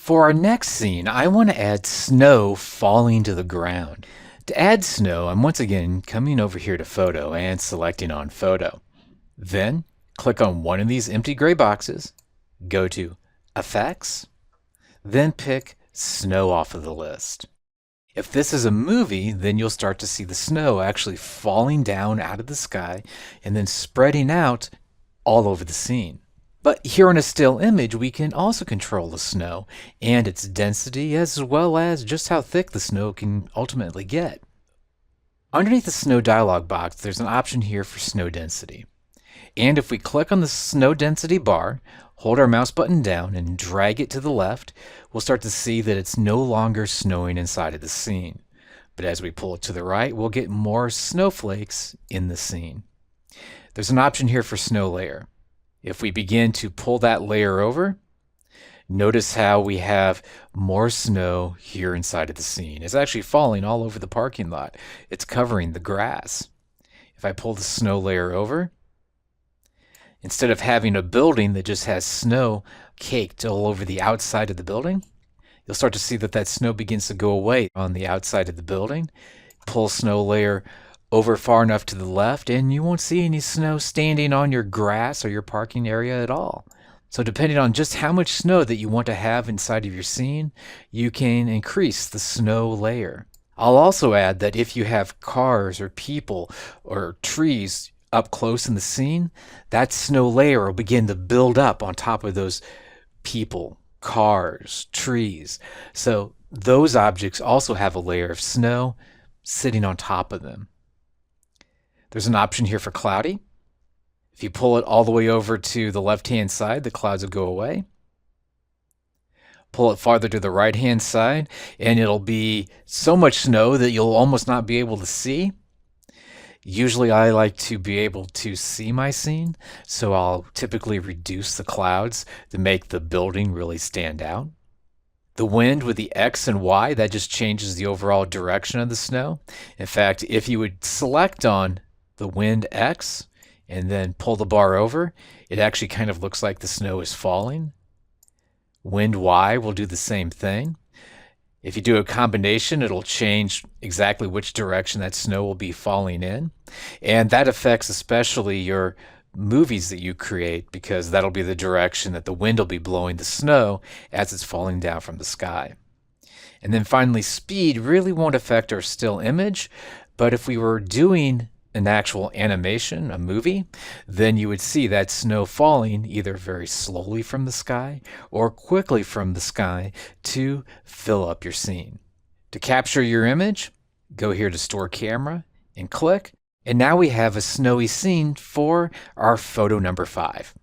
For our next scene, I want to add snow falling to the ground. To add snow, I'm once again coming over here to Photo and selecting on Photo. Then, click on one of these empty gray boxes, go to Effects, then pick Snow off of the list. If this is a movie, then you'll start to see the snow actually falling down out of the sky and then spreading out all over the scene. But here in a still image, we can also control the snow and its density as well as just how thick the snow can ultimately get. Underneath the snow dialog box, there's an option here for snow density. And if we click on the snow density bar, hold our mouse button down and drag it to the left, we'll start to see that it's no longer snowing inside of the scene. But as we pull it to the right, we'll get more snowflakes in the scene. There's an option here for snow layer. If we begin to pull that layer over, notice how we have more snow here inside of the scene. It's actually falling all over the parking lot. It's covering the grass. If I pull the snow layer over, instead of having a building that just has snow caked all over the outside of the building, you'll start to see that that snow begins to go away on the outside of the building. Pull snow layer over far enough to the left, and you won't see any snow standing on your grass or your parking area at all. So depending on just how much snow that you want to have inside of your scene, you can increase the snow layer. I'll also add that if you have cars or people or trees up close in the scene, that snow layer will begin to build up on top of those people, cars, trees. So those objects also have a layer of snow sitting on top of them. There's an option here for cloudy. If you pull it all the way over to the left-hand side, the clouds will go away. Pull it farther to the right-hand side, and it'll be so much snow that you'll almost not be able to see. Usually I like to be able to see my scene, so I'll typically reduce the clouds to make the building really stand out. The wind with the X and Y, that just changes the overall direction of the snow. In fact, if you would select on the wind X and then pull the bar over, it actually kind of looks like the snow is falling. Wind Y will do the same thing. If you do a combination, it'll change exactly which direction that snow will be falling in. And that affects especially your movies that you create, because that'll be the direction that the wind will be blowing the snow as it's falling down from the sky. And then finally, speed really won't affect our still image, but if we were doing an actual animation, a movie, then you would see that snow falling either very slowly from the sky or quickly from the sky to fill up your scene. To capture your image, go here to Store Camera and click, and now we have a snowy scene for our photo number 5.